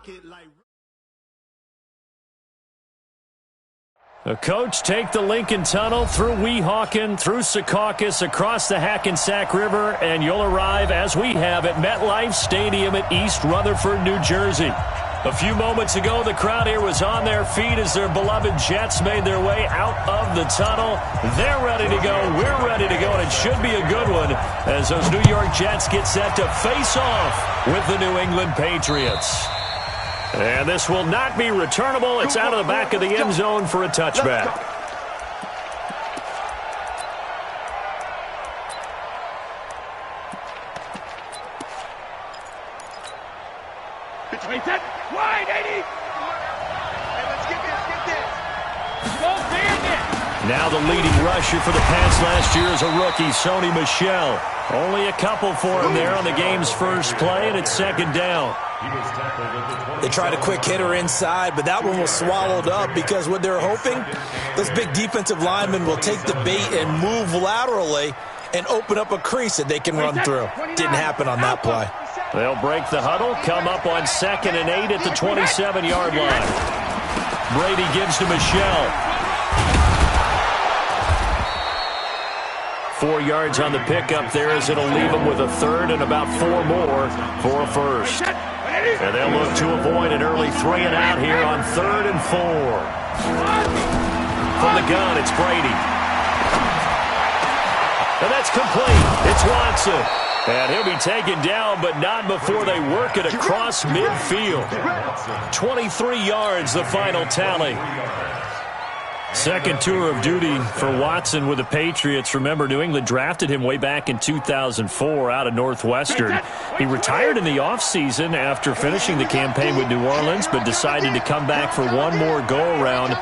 pocket like... The coach take the Lincoln Tunnel through Weehawken, through Secaucus, across the Hackensack River, and you'll arrive, as we have, at MetLife Stadium at East Rutherford, New Jersey. A few moments ago, the crowd here was on their feet as their beloved Jets made their way out of the tunnel. They're ready to go. We're ready to go, and it should be a good one as those New York Jets get set to face off with the New England Patriots. And this will not be returnable. It's out of the back of the end zone for a touchback. Between that wide 80. Hey, let's get this. Go, damn it. Now the leading rusher for the Pats last year is a rookie, Sony Michel. Only a couple for him there on the game's first play, and it's second down. They tried a quick hitter inside, but that one was swallowed up because what they're hoping, those big defensive linemen will take the bait and move laterally and open up a crease that they can run through. Didn't happen on that play. They'll break the huddle, come up on 2nd and 8 at the 27-yard line. Brady gives to Michel. 4 yards on the pickup there as it'll leave them with a third and about 4 more for a first. And they'll look to avoid an early 3 and out here on 3rd and 4. From the gun, it's Brady. And that's complete. It's Watson. And he'll be taken down, but not before they work it across midfield. 23 yards, the final tally. Second tour of duty for Watson with the Patriots. Remember, New England drafted him way back in 2004 out of Northwestern. He retired in the offseason after finishing the campaign with New Orleans, but decided to come back for one more go-around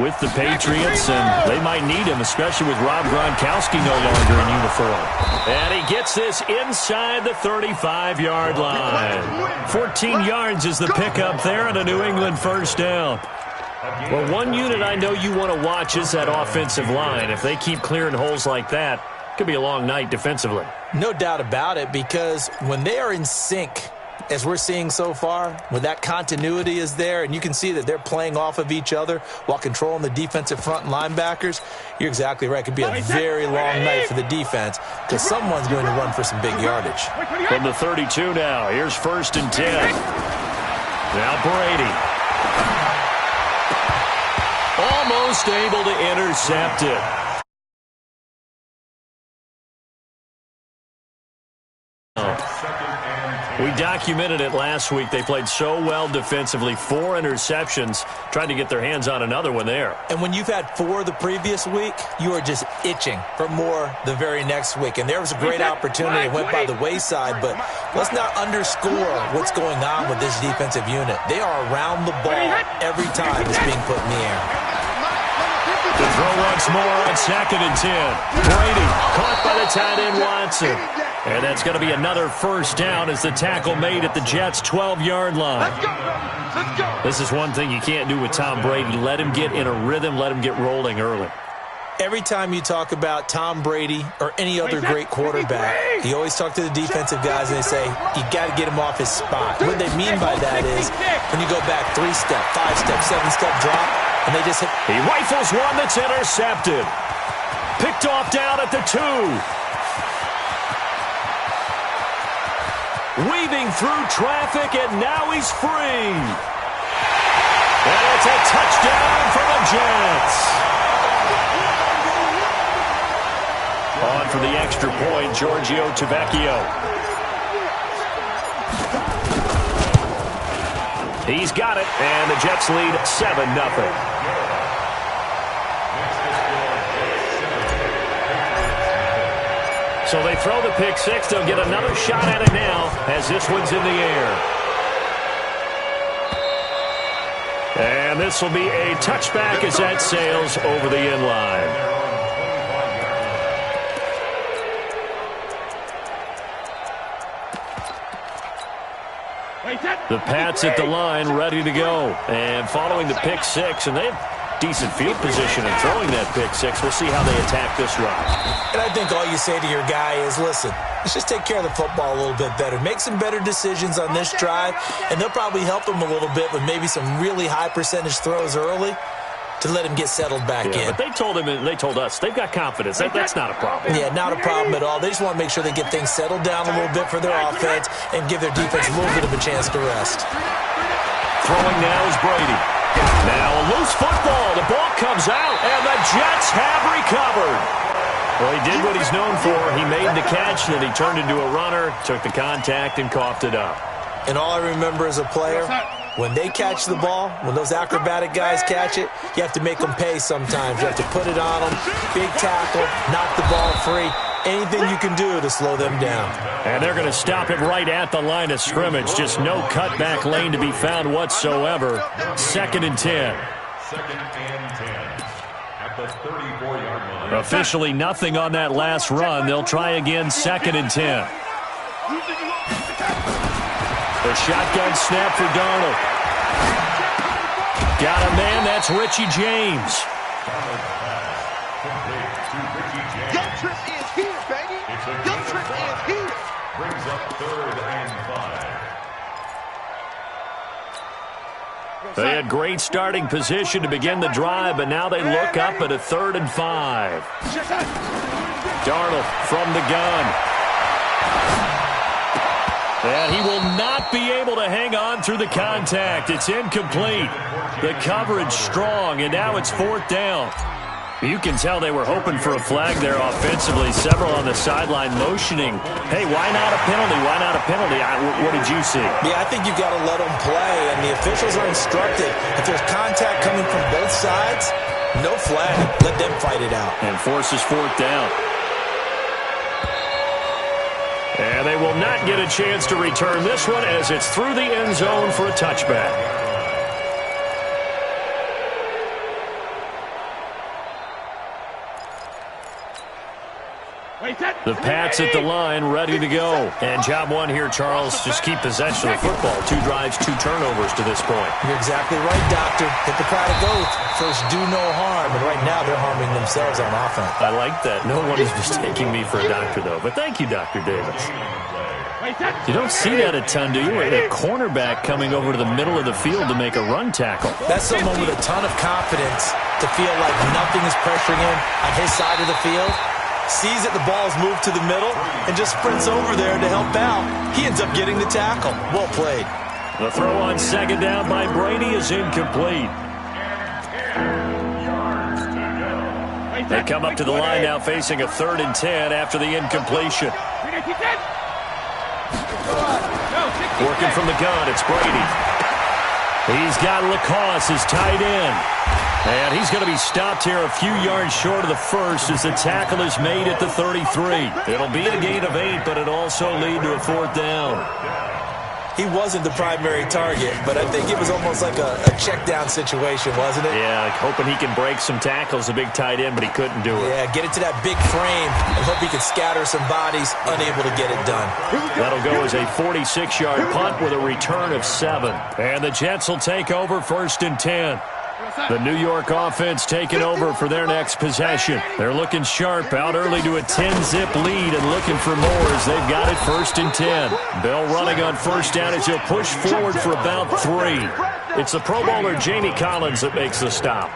with the Patriots, and they might need him, especially with Rob Gronkowski no longer in uniform. And he gets this inside the 35-yard line. 14 yards is the pickup there, and a New England first down. Well, one unit I know you want to watch is that offensive line. If they keep clearing holes like that, it could be a long night defensively. No doubt about it, because when they are in sync, as we're seeing so far, when that continuity is there, and you can see that they're playing off of each other while controlling the defensive front linebackers, you're exactly right. It could be a very long night for the defense because someone's going to run for some big yardage. From the 32 now, here's 1st and 10. Now Brady. Almost able to intercept it. We documented it last week. They played so well defensively. 4 interceptions. Tried to get their hands on another one there. And when you've had 4 the previous week, you are just itching for more the very next week. And there was a great opportunity. It went by the wayside, but let's not underscore what's going on with this defensive unit. They are around the ball every time it's being put in the air. To throw once more on 2nd and 10. Brady caught by the tight end Watson. And that's going to be another first down as the tackle made at the Jets' 12-yard line. Let's go. This is one thing you can't do with Tom Brady. Let him get in a rhythm. Let him get rolling early. Every time you talk about Tom Brady or any other great quarterback, you always talk to the defensive guys and they say, you got to get him off his spot. What they mean by that is when you go back 3-step, 5-step, 7-step drop, and they just hit. He rifles one that's intercepted. Picked off down at the 2. Weaving through traffic, and now he's free. And it's a touchdown for the Jets. On for the extra point, Giorgio Tavecchio. He's got it, and the Jets lead 7-0. So they throw the pick 6. They'll get another shot at it now as this one's in the air. And this will be a touchback as that sails over the end line. The Pats at the line ready to go. And following the pick 6, and decent field position in throwing that pick six. We'll see how they attack this run. And I think all you say to your guy is, listen, let's just take care of the football a little bit better. Make some better decisions on this drive, and they'll probably help him a little bit with maybe some really high percentage throws early to let him get settled back in. But they told him, and they told us, they've got confidence. That's not a problem. Yeah, not a problem at all. They just want to make sure they get things settled down a little bit for their offense and give their defense a little bit of a chance to rest. Throwing now is Brady. Now a loose football. The ball comes out, and the Jets have recovered. Well, he did what he's known for. He made the catch, then he turned into a runner, took the contact, and coughed it up. And all I remember as a player, when they catch the ball, when those acrobatic guys catch it, you have to make them pay sometimes. You have to put it on them, big tackle, knock the ball free. Anything you can do to slow them down. And they're going to stop it right at the line of scrimmage. Just no cutback lane to be found whatsoever. 2nd and 10. 2nd and 10 at the 34-yard line. Officially nothing on that last run. They'll try again 2nd and 10. The shotgun snap for Darnold. Got a man, that's Richie James. Young Trip is here, baby. Young Trip is here. Brings up 3rd and 5. They had great starting position to begin the drive, but now they look up at a 3rd and 5. Darnold from the gun. And he will not be able to hang on through the contact. It's incomplete. The coverage strong, and now it's 4th down. You can tell they were hoping for a flag there offensively. Several on the sideline motioning, hey, why not a penalty? Why not a penalty? What did you see? Yeah, I think you've got to let them play, and the officials are instructed. If there's contact coming from both sides, no flag. Let them fight it out. And forces 4th down. And they will not get a chance to return this one as it's through the end zone for a touchback. The Pats at the line, ready to go. And job one here, Charles, just keep possession of the football. 2 drives, 2 turnovers to this point. You're exactly right, Doctor. Hippocratic oath. First, do no harm. And right now, they're harming themselves on offense. I like that. No one is mistaking me for a doctor, though. But thank you, Dr. Davis. You don't see that a ton, do you? A cornerback coming over to the middle of the field to make a run tackle. That's someone with a ton of confidence to feel like nothing is pressuring him on his side of the field. Sees that the ball's moved to the middle and just sprints over there to help out. He ends up getting the tackle. Well played. The throw on 2nd down by Brady is incomplete. They come up to the line now facing a 3rd and 10 after the incompletion. Working from the gun, it's Brady. He's got Lacoste, his tight end. And he's going to be stopped here a few yards short of the first as the tackle is made at the 33. It'll be a gain of 8, but it'll also lead to a 4th down. He wasn't the primary target, but I think it was almost like a check down situation, wasn't it? Yeah, like hoping he can break some tackles, a big tight end, but he couldn't do it. Yeah, get it to that big frame and hope he can scatter some bodies, unable to get it done. That'll go as a 46-yard punt with a return of 7. And the Jets will take over 1st and 10. The New York offense taking over for their next possession. They're looking sharp, out early to a 10-zip lead and looking for more as they've got it 1st and 10. Bell running on 1st down as he'll push forward for about 3. It's the Pro Bowler Jamie Collins that makes the stop.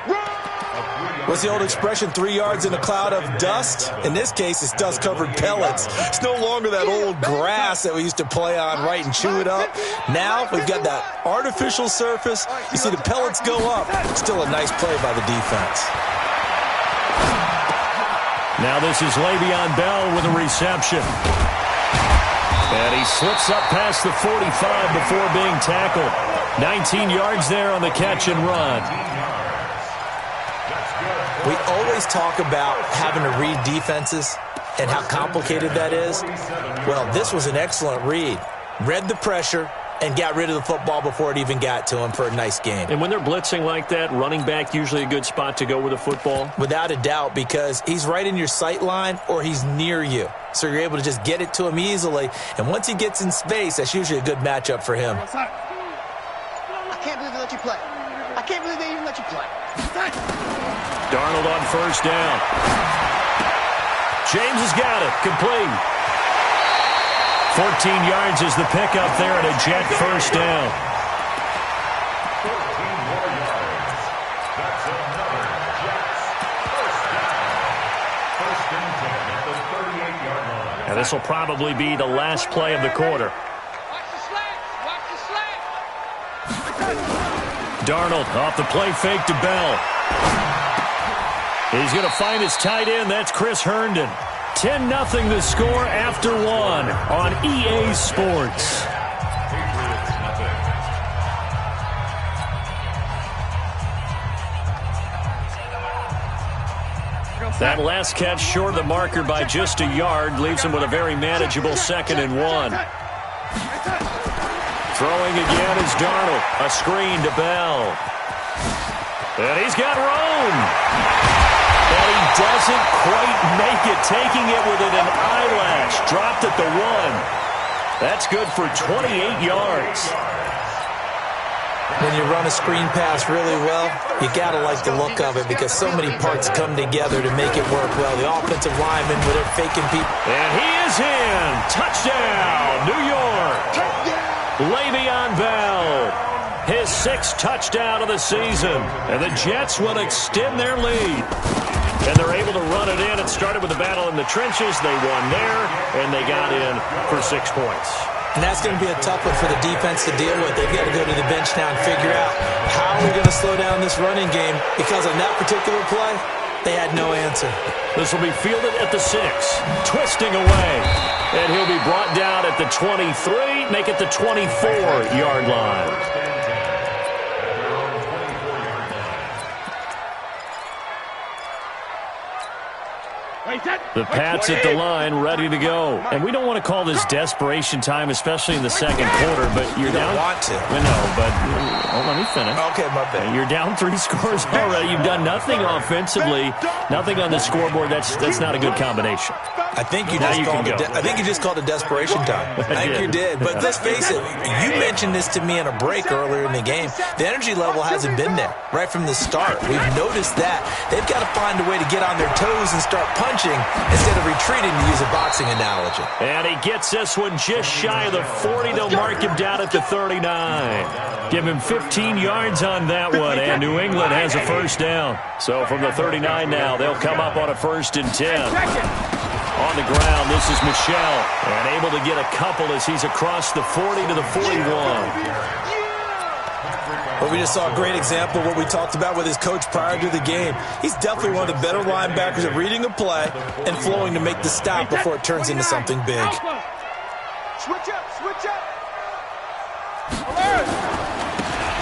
What's the old expression, 3 yards in a cloud of dust? In this case, it's dust-covered pellets. It's no longer that old grass that we used to play on, right, and chew it up. Now, we've got that artificial surface. You see the pellets go up. Still a nice play by the defense. Now this is Le'Veon Bell with a reception. And he slips up past the 45 before being tackled. 19 yards there on the catch and run. We always talk about having to read defenses and how complicated that is. Well, this was an excellent read. Read the pressure and got rid of the football before it even got to him for a nice game. And when they're blitzing like that, running back usually a good spot to go with the football? Without a doubt, because he's right in your sight line or he's near you. So you're able to just get it to him easily. And once he gets in space, that's usually a good matchup for him. I can't believe they let you play. I can't believe they even let you play. Darnold on first down. James has got it. Complete. 14 yards is the pickup there and a Jet first down. 14 more yards. That's another Jets first down. First and 10 at the 38-yard line. And this will probably be the last play of the quarter. Watch the slants. Watch the slants. Darnold off the play fake to Bell. He's going to find his tight end. That's Chris Herndon. 10-0 the score after one on EA Sports. That last catch short of the marker by just a yard leaves him with a very manageable 2nd and 1. Throwing again is Darnold. A screen to Bell. And he's got room. And he doesn't quite make it, taking it within an eyelash. Dropped at the 1. That's good for 28 yards. When you run a screen pass really well, you got to like the look of it because so many parts come together to make it work well. The offensive lineman, with their faking people. And he is in. Touchdown, New York. Le'Veon Bell. His 6th touchdown of the season. And the Jets will extend their lead. And they're able to run it in. It started with a battle in the trenches. They won there, and they got in for 6 points. And that's going to be a tough one for the defense to deal with. They've got to go to the bench now and figure out how we're going to slow down this running game because on that particular play, they had no answer. This will be fielded at the 6, twisting away. And he'll be brought down at the 23, make it the 24-yard line. The Pats at the line, ready to go. And we don't want to call this desperation time, especially in the second quarter, but you're down. You don't want to. No, but let me finish. Okay, my bad. You're down 3 scores already. You've done nothing offensively, nothing on the scoreboard. That's not a good combination. I think you just called it desperation time. I think you did. But let's face it, you mentioned this to me in a break earlier in the game. The energy level hasn't been there right from the start. We've noticed that. They've got to find a way to get on their toes and start punching instead of retreating, to use a boxing analogy. And he gets this one just shy of the 40. They'll mark him down at the 39. Give him 15 yards on that one, and New England has a first down. So from the 39 now, they'll come up on a 1st and 10. On the ground, this is Michel, and able to get a couple as he's across the 40 to the 41. Well, we just saw a great example of what we talked about with his coach prior to the game. He's definitely one of the better linebackers at reading a play and flowing to make the stop before it turns into something big. Switch up, switch up.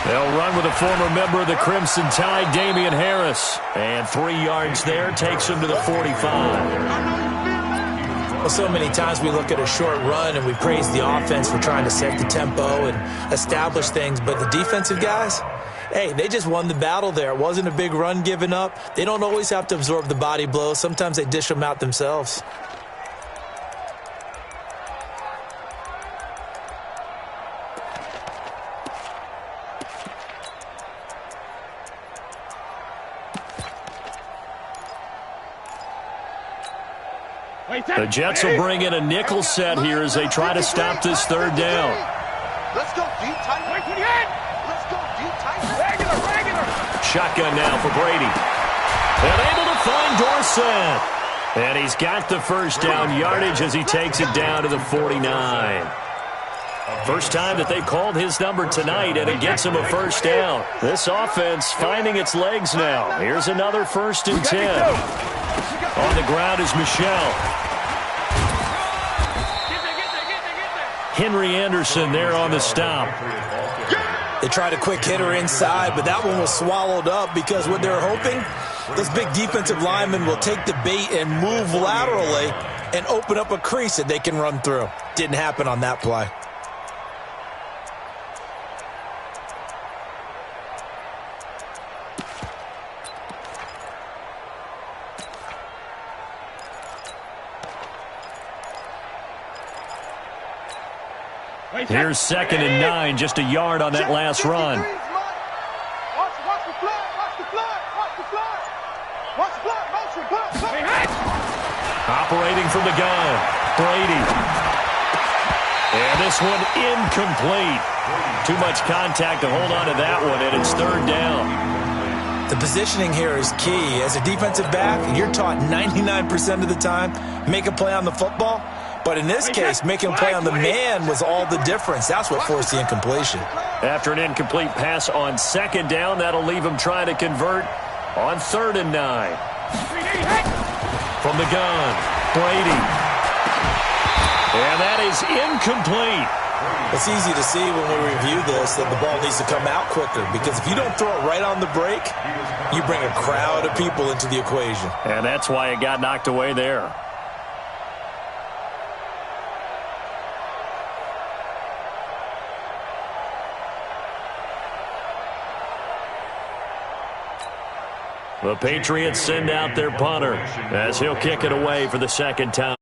They'll run with a former member of the Crimson Tide, Damian Harris. And 3 yards there takes him to the 45. Well, so many times we look at a short run and we praise the offense for trying to set the tempo and establish things, but the defensive guys, hey, they just won the battle there. It wasn't a big run given up. They don't always have to absorb the body blows. Sometimes they dish them out themselves. The Jets will bring in a nickel set here as they try to stop this 3rd down. Let's go deep tight. Let's go deep tight. Regular. Shotgun now for Brady. And able to find Dorsett. And he's got the first down yardage as he takes it down to the 49. First time that they've called his number tonight, and it gets him a first down. This offense finding its legs now. Here's another 1st and 10. On the ground is Michel. Henry Anderson there on the stop. They tried a quick hitter inside, but that one was swallowed up because what they're hoping, those big defensive linemen will take the bait and move laterally and open up a crease that they can run through. Didn't happen on that play. Here's 2nd and 9, just a yard on that last run. Operating from the gun, Brady. And this one incomplete. Too much contact to hold on to that one, and it's third down. The positioning here is key. As a defensive back, you're taught 99% of the time, make a play on the football. But in this case, making a play on the man was all the difference. That's what forced the incompletion. After an incomplete pass on second down, that'll leave him trying to convert on 3rd and 9. From the gun, Brady. And that is incomplete. It's easy to see when we review this that the ball needs to come out quicker, because if you don't throw it right on the break, you bring a crowd of people into the equation. And that's why it got knocked away there. The Patriots send out their punter as he'll kick it away for the second time.